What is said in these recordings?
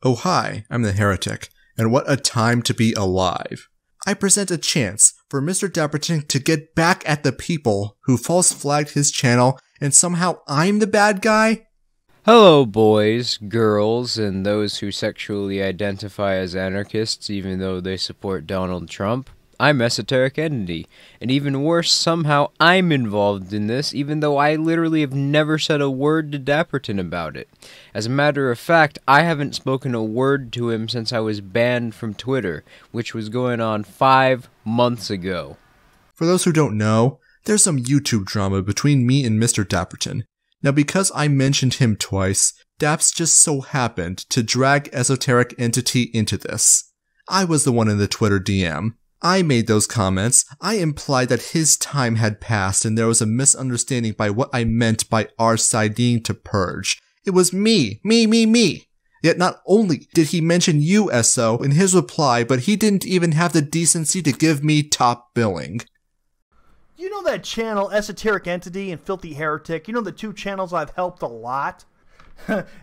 Oh hi, I'm the Heretic, and what a time to be alive. I present a chance for Mr. Dapperton to get back at the people who false flagged his channel, and somehow I'm the bad guy? Hello, boys, girls, and those who sexually identify as anarchists even though they support Donald Trump. I'm Esoteric Entity, and even worse, somehow I'm involved in this even though I literally have never said a word to Dapperton about it. As a matter of fact, I haven't spoken a word to him since I was banned from Twitter, which was going on 5 months ago. For those who don't know, there's some YouTube drama between me and Mr. Dapperton. Now because I mentioned him twice, Daps just so happened to drag Esoteric Entity into this. I was the one in the Twitter DM. I made those comments. I implied that his time had passed and there was a misunderstanding by what I meant by our side needing to purge. It was me. Yet not only did he mention you, SO, in his reply, but he didn't even have the decency to give me top billing. You know that channel, Esoteric Entity and Filthy Heretic? You know the two channels I've helped a lot?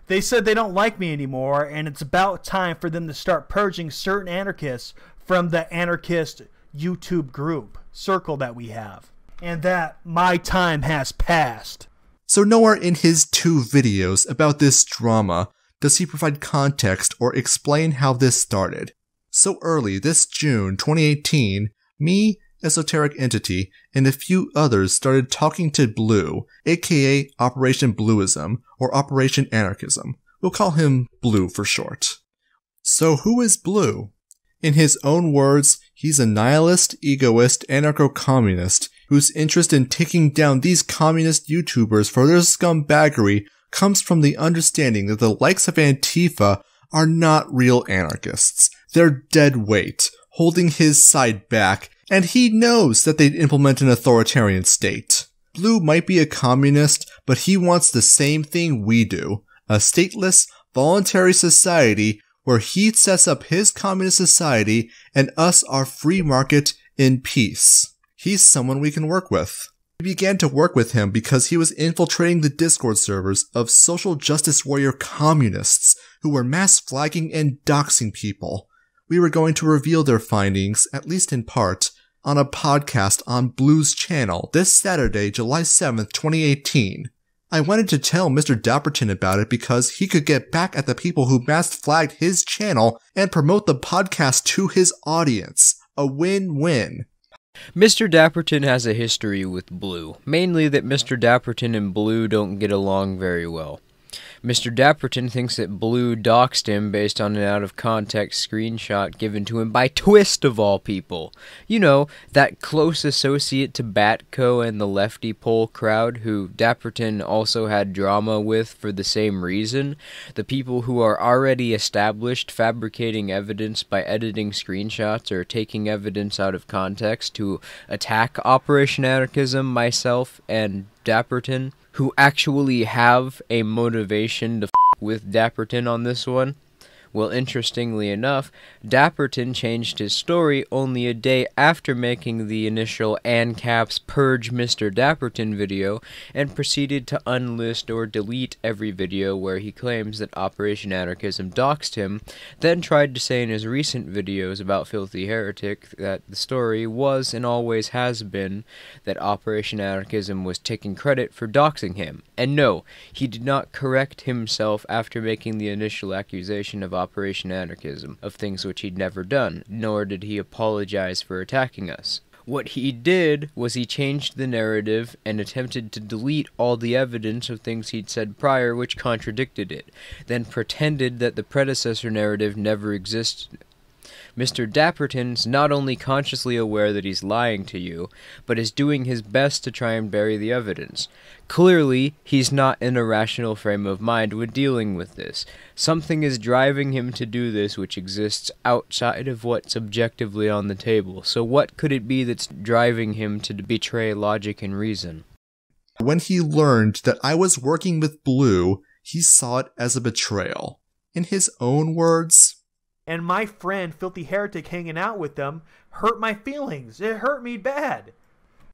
They said they don't like me anymore, and it's about time for them to start purging certain anarchists from the anarchist YouTube group circle that we have. And that my time has passed. So nowhere in his 2 videos about this drama does he provide context or explain how this started. So early this June 2018, me, Esoteric Entity, and a few others started talking to Blue, aka Operation Bluism, or Operation Anarchism. We'll call him Blue for short. So who is Blue? In his own words, he's a nihilist, egoist, anarcho-communist whose interest in taking down these communist YouTubers for their scumbaggery comes from the understanding that the likes of Antifa are not real anarchists. They're dead weight, holding his side back, and he knows that they'd implement an authoritarian state. Blue might be a communist, but he wants the same thing we do, a stateless, voluntary society where he sets up his communist society and us our free market in peace. He's someone we can work with. We began to work with him because he was infiltrating the Discord servers of social justice warrior communists who were mass flagging and doxing people. We were going to reveal their findings, at least in part, on a podcast on Blue's channel this Saturday, July 7th, 2018. I wanted to tell Mr. Dapperton about it because he could get back at the people who mass flagged his channel and promote the podcast to his audience. A win-win. Mr. Dapperton has a history with Blue, mainly that Mr. Dapperton and Blue don't get along very well. Mr. Dapperton thinks that Blue doxed him based on an out-of-context screenshot given to him by Twist of all people. You know, that close associate to Batco and the lefty pole crowd who Dapperton also had drama with for the same reason. The people who are already established fabricating evidence by editing screenshots or taking evidence out of context to attack Operation Anarchism, myself, and Dapperton, who actually have a motivation to with Dapperton on this one. Well, interestingly enough, Dapperton changed his story only a day after making the initial ANCAP's Purge Mr. Dapperton video and proceeded to unlist or delete every video where he claims that Operation Anarchism doxed him, then tried to say in his recent videos about Filthy Heretic that the story was and always has been that Operation Anarchism was taking credit for doxing him. And no, he did not correct himself after making the initial accusation of Operation Anarchism, of things which he'd never done, nor did he apologize for attacking us. What he did was he changed the narrative and attempted to delete all the evidence of things he'd said prior which contradicted it, then pretended that the predecessor narrative never existed. Mr. Dapperton's not only consciously aware that he's lying to you, but is doing his best to try and bury the evidence. Clearly, he's not in a rational frame of mind when dealing with this. Something is driving him to do this which exists outside of what's objectively on the table. So what could it be that's driving him to betray logic and reason? When he learned that I was working with Blue, he saw it as a betrayal. In his own words, And my friend, Filthy Heretic, hanging out with them hurt my feelings. It hurt me bad.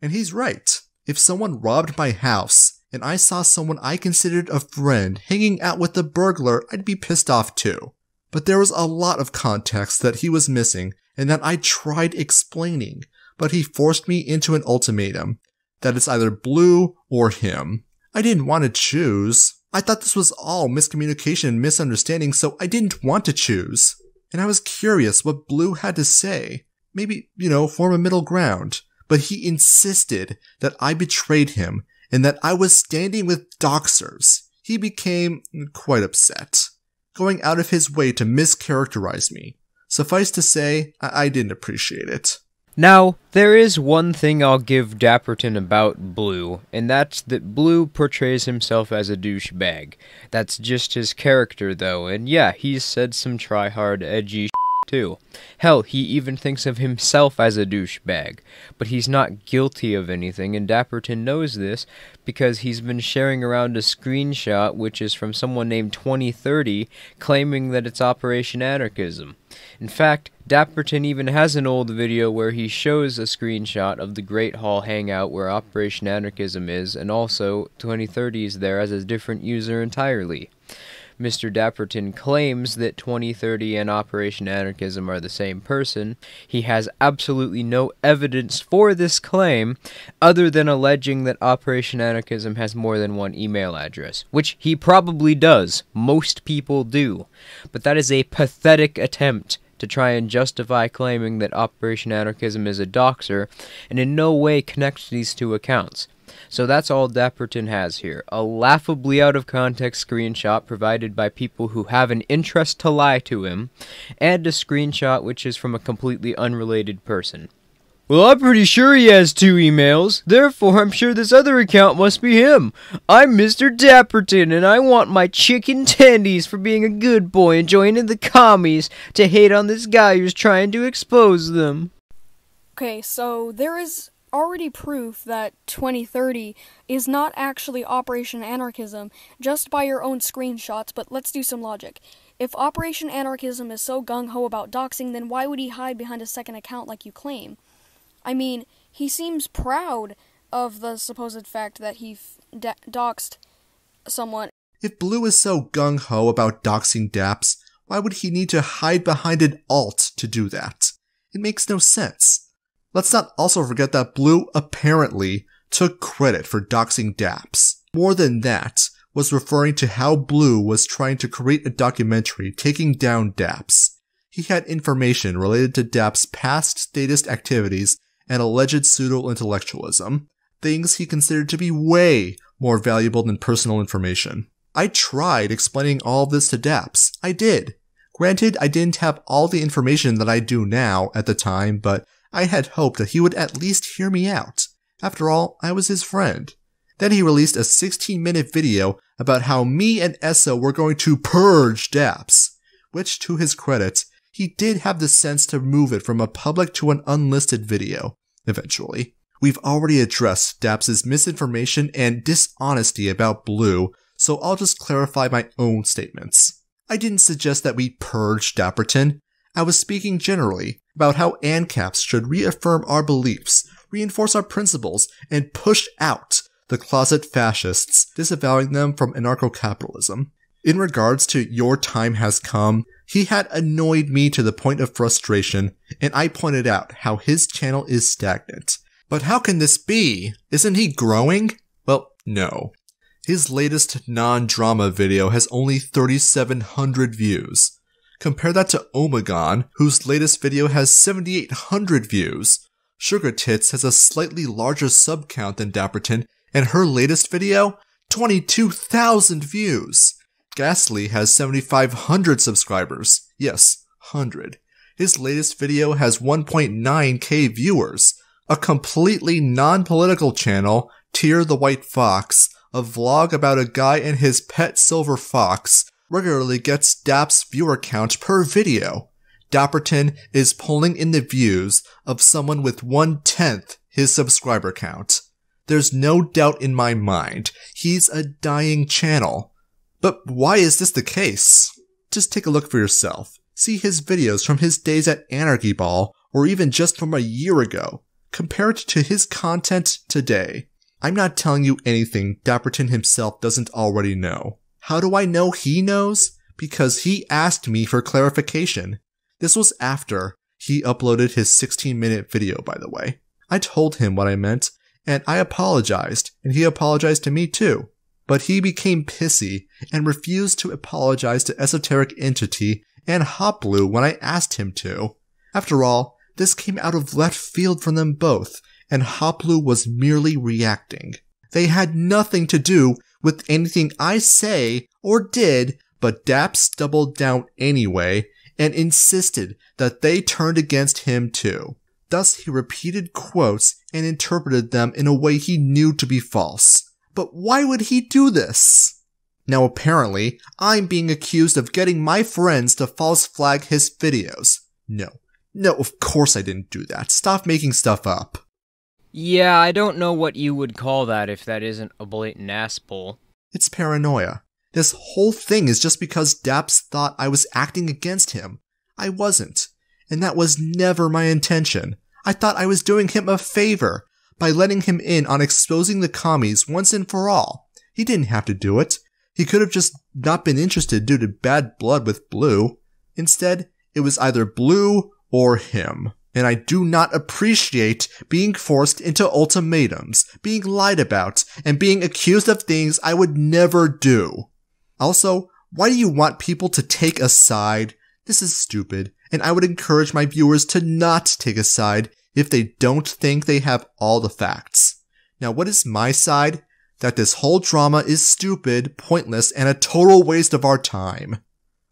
and he's right. If someone robbed my house, and I saw someone I considered a friend hanging out with the burglar, I'd be pissed off too. But there was a lot of context that he was missing and that I tried explaining, but he forced me into an ultimatum that it's either Blue or him. I didn't want to choose. I thought this was all miscommunication and misunderstanding, so I didn't want to choose. And I was curious what Blue had to say. Maybe, form a middle ground. But he insisted that I betrayed him and that I was standing with doxers. He became quite upset, going out of his way to mischaracterize me. Suffice to say, I didn't appreciate it. Now, there is one thing I'll give Dapperton about Blue, and that's that Blue portrays himself as a douchebag. That's just his character, though, and yeah, he's said some try-hard, edgy shit too. Hell, he even thinks of himself as a douchebag, but he's not guilty of anything, and Dapperton knows this because he's been sharing around a screenshot which is from someone named 2030 claiming that it's Operation Anarchism. In fact, Dapperton even has an old video where he shows a screenshot of the Great Hall Hangout where Operation Anarchism is, and also 2030 is there as a different user entirely. Mr. Dapperton claims that 2030 and Operation Anarchism are the same person. He has absolutely no evidence for this claim other than alleging that Operation Anarchism has more than one email address, which he probably does. Most people do. But that is a pathetic attempt to try and justify claiming that Operation Anarchism is a doxer and in no way connects these two accounts. So that's all Dapperton has here, a laughably out-of-context screenshot provided by people who have an interest to lie to him, and a screenshot which is from a completely unrelated person. Well, I'm pretty sure he has 2 emails, therefore I'm sure this other account must be him. I'm Mr. Dapperton, and I want my chicken tendies for being a good boy and joining the commies to hate on this guy who's trying to expose them. Okay, so there is already proof that 2030 is not actually Operation Anarchism just by your own screenshots, but let's do some logic. If Operation Anarchism is so gung-ho about doxing, then why would he hide behind a second account like you claim? I mean, he seems proud of the supposed fact that he doxed someone. If Blue is so gung-ho about doxing Daps, why would he need to hide behind an alt to do that? It makes no sense. Let's not also forget that Blue apparently took credit for doxing Daps. More than that, was referring to how Blue was trying to create a documentary taking down Daps. He had information related to Daps' past statist activities and alleged pseudo-intellectualism, things he considered to be way more valuable than personal information. I tried explaining all of this to Daps. I did. Granted, I didn't have all the information that I do now at the time, but I had hoped that he would at least hear me out. After all, I was his friend. Then he released a 16-minute video about how me and Essa were going to purge Daps, which, to his credit, he did have the sense to move it from a public to an unlisted video, eventually. We've already addressed Daps' misinformation and dishonesty about Blue, so I'll just clarify my own statements. I didn't suggest that we purge Dapperton. I was speaking generally about how ANCAPs should reaffirm our beliefs, reinforce our principles, and push out the closet fascists, disavowing them from anarcho-capitalism. In regards to Your Time Has Come, he had annoyed me to the point of frustration, and I pointed out how his channel is stagnant. But how can this be? Isn't he growing? Well, no. His latest non-drama video has only 3,700 views. Compare that to Omegon, whose latest video has 7,800 views. Sugar Tits has a slightly larger sub count than Dapperton, and her latest video, 22,000 views. Ghastly has 7,500 subscribers. Yes, 100. His latest video has 1.9k viewers. A completely non-political channel, Tear the White Fox, a vlog about a guy and his pet silver fox, regularly gets Daps' viewer count per video. Dapperton is pulling in the views of someone with 1/10 his subscriber count. There's no doubt in my mind, he's a dying channel. But why is this the case? Just take a look for yourself. See his videos from his days at Anarchy Ball, or even just from a year ago. Compare it to his content today. I'm not telling you anything Dapperton himself doesn't already know. How do I know he knows? because he asked me for clarification. This was after he uploaded his 16-minute video, by the way. I told him what I meant, and I apologized, and he apologized to me too. But he became pissy and refused to apologize to Esoteric Entity and Hot Blue when I asked him to. After all, this came out of left field from them both, and Hot Blue was merely reacting. They had nothing to do with anything I say or did, but Daps doubled down anyway and insisted that they turned against him too. Thus he repeated quotes and interpreted them in a way he knew to be false. But why would he do this? Now apparently, I'm being accused of getting my friends to false flag his videos. No, of course I didn't do that. Stop making stuff up. Yeah, I don't know what you would call that if that isn't a blatant ass-pull. It's paranoia. This whole thing is just because Daps thought I was acting against him. I wasn't. And that was never my intention. I thought I was doing him a favor by letting him in on exposing the commies once and for all. He didn't have to do it. He could have just not been interested due to bad blood with Blue. Instead, it was either Blue or him. And I do not appreciate being forced into ultimatums, being lied about, and being accused of things I would never do. Also, why do you want people to take a side? This is stupid, and I would encourage my viewers to not take a side if they don't think they have all the facts. Now, what is my side? That this whole drama is stupid, pointless, and a total waste of our time.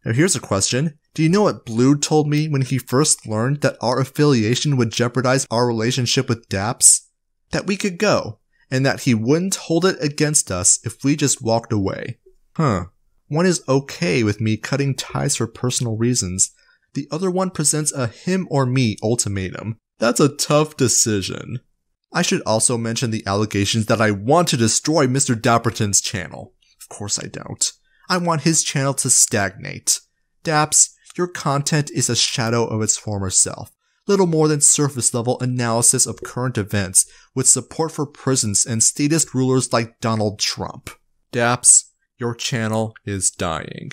Now here's a question. Do you know what Blue told me when he first learned that our affiliation would jeopardize our relationship with Daps? That we could go, and that he wouldn't hold it against us if we just walked away. One is okay with me cutting ties for personal reasons. The other one presents a him or me ultimatum. That's a tough decision. I should also mention the allegations that I want to destroy Mr. Dapperton's channel. Of course I don't. I want his channel to stagnate. Daps, your content is a shadow of its former self. Little more than surface level analysis of current events with support for prisons and statist rulers like Donald Trump. Daps, your channel is dying.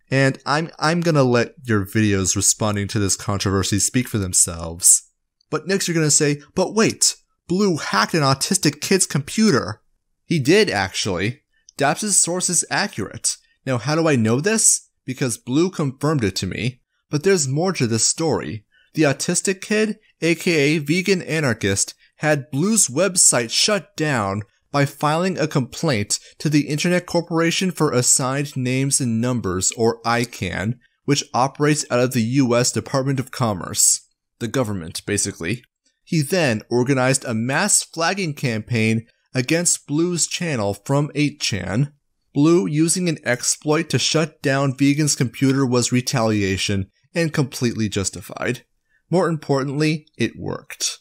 And I'm gonna let your videos responding to this controversy speak for themselves. But next you're gonna say, but wait, Blue hacked an autistic kid's computer. He did, actually. Daps' source is accurate. Now how do I know this? Because Blue confirmed it to me. But there's more to this story. The autistic kid, aka Vegan Anarchist, had Blue's website shut down by filing a complaint to the Internet Corporation for Assigned Names and Numbers, or ICANN, which operates out of the US Department of Commerce. The government, basically. He then organized a mass flagging campaign against Blue's channel from 8chan. Blue using an exploit to shut down Vegan's computer was retaliation and completely justified. More importantly, it worked.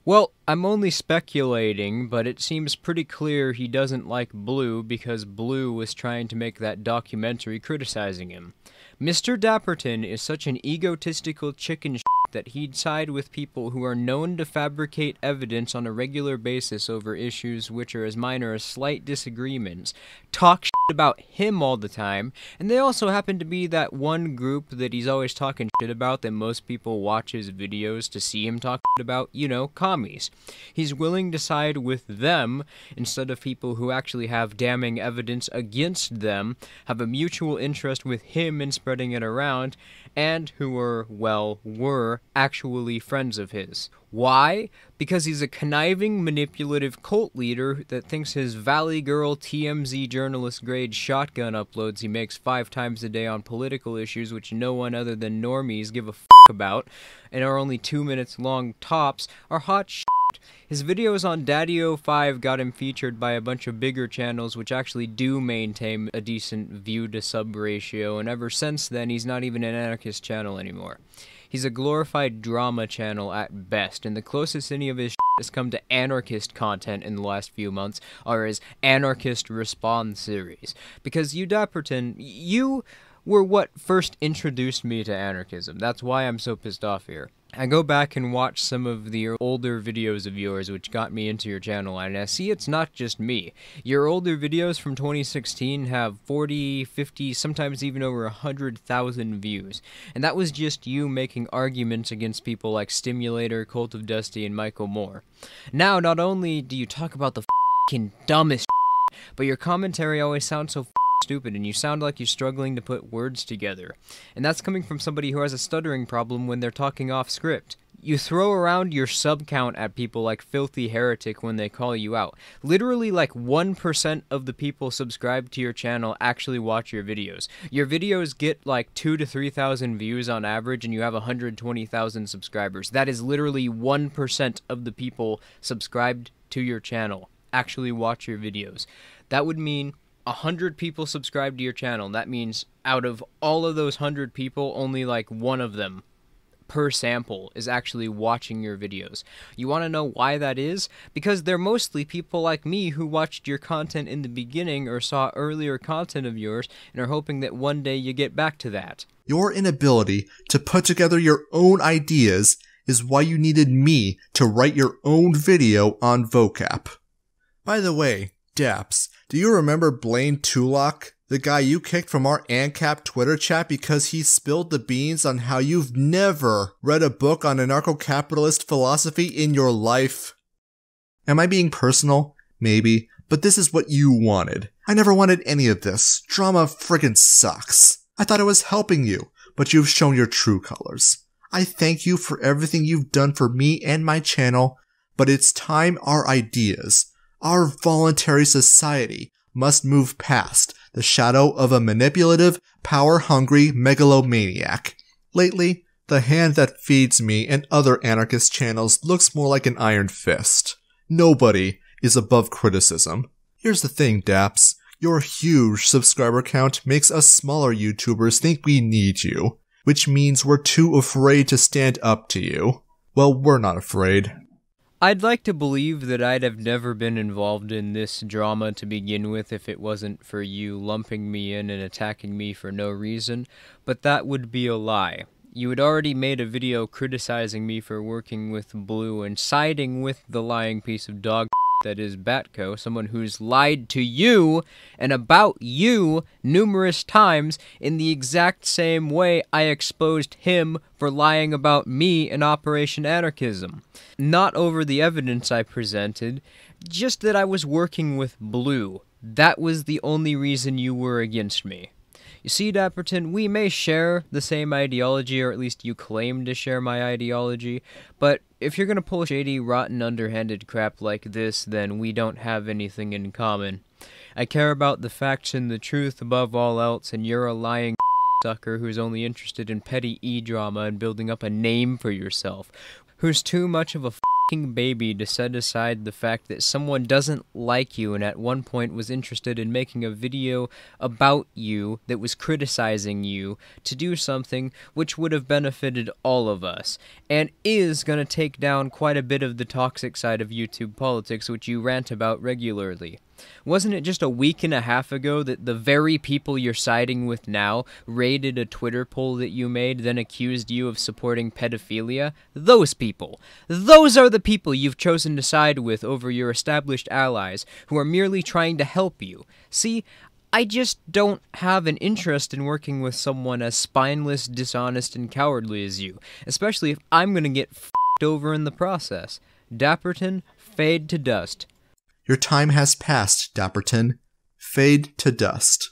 Well, I'm only speculating, but it seems pretty clear he doesn't like Blue because Blue was trying to make that documentary criticizing him. Mr. Dapperton is such an egotistical chicken shit that he'd side with people who are known to fabricate evidence on a regular basis over issues which are as minor as slight disagreements, talk shit about him all the time, and they also happen to be that one group that he's always talking shit about that most people watch his videos to see him talk shit about, you know, commies. He's willing to side with them instead of people who actually have damning evidence against them, have a mutual interest with him in spreading it around, and who were actually friends of his. Why? Because he's a conniving, manipulative cult leader that thinks his Valley Girl TMZ journalist grade shotgun uploads he makes 5 times a day on political issues which no one other than normies give a f*** about, and are only 2 minutes long tops, are hot shit. His videos on Daddy05 got him featured by a bunch of bigger channels which actually do maintain a decent view-to-sub ratio, and ever since then he's not even an anarchist channel anymore. He's a glorified drama channel at best, and the closest any of his has come to anarchist content in the last few months are his Anarchist Respawn series. Because you, Dapperton, you were what first introduced me to anarchism. That's why I'm so pissed off here. I go back and watch some of the older videos of yours which got me into your channel, and I see it's not just me. Your older videos from 2016 have 40, 50, sometimes even over 100,000 views. And that was just you making arguments against people like Stimulator, Cult of Dusty, and Michael Moore. Now, not only do you talk about the f***ing dumbest shit, but your commentary always sounds so stupid, and you sound like you're struggling to put words together. And that's coming from somebody who has a stuttering problem when they're talking off script. You throw around your sub count at people like Filthy Heretic when they call you out. Literally like 1% of the people subscribed to your channel actually watch your videos. Your videos get like 2,000 to 3,000 views on average, and you have 120,000 subscribers. That is literally 1% of the people subscribed to your channel actually watch your videos. That would mean 100 people subscribe to your channel. That means out of all of those 100 people, only like one of them per sample is actually watching your videos. You want to know why that is? Because they're mostly people like me who watched your content in the beginning or saw earlier content of yours and are hoping that one day you get back to that. Your inability to put together your own ideas is why you needed me to write your own video on vocab. By the way, Daps, do you remember Blaine Tulloch, the guy you kicked from our ANCAP Twitter chat because he spilled the beans on how you've never read a book on anarcho-capitalist philosophy in your life? Am I being personal? Maybe, but this is what you wanted. I never wanted any of this. Drama friggin' sucks. I thought I was helping you, but you've shown your true colors. I thank you for everything you've done for me and my channel, but it's time our ideas, our voluntary society, must move past the shadow of a manipulative, power-hungry megalomaniac. Lately, the hand that feeds me and other anarchist channels looks more like an iron fist. Nobody is above criticism. Here's the thing, Daps. Your huge subscriber count makes us smaller YouTubers think we need you, which means we're too afraid to stand up to you. Well, we're not afraid. I'd like to believe that I'd have never been involved in this drama to begin with if it wasn't for you lumping me in and attacking me for no reason, but that would be a lie. You had already made a video criticizing me for working with Blue and siding with the lying piece of dog that is Batco, someone who's lied to you and about you numerous times in the exact same way I exposed him for lying about me in Operation Anarchism. Not over the evidence I presented, just that I was working with Blue. That was the only reason you were against me. You see, Dapperton, we may share the same ideology, or at least you claim to share my ideology, but if you're gonna pull shady, rotten, underhanded crap like this, then we don't have anything in common. I care about the facts and the truth above all else, and you're a lying sucker who's only interested in petty e-drama and building up a name for yourself, who's too much of a baby to set aside the fact that someone doesn't like you and at one point was interested in making a video about you that was criticizing you to do something which would have benefited all of us and is going to take down quite a bit of the toxic side of YouTube politics which you rant about regularly. Wasn't it just a week and a half ago that the very people you're siding with now raided a Twitter poll that you made, then accused you of supporting pedophilia? Those people. Those are the people you've chosen to side with over your established allies who are merely trying to help you. See, I just don't have an interest in working with someone as spineless, dishonest, and cowardly as you, especially if I'm gonna get f***ed over in the process. Dapperton, fade to dust. Your time has passed, Dapperton. Fade to dust.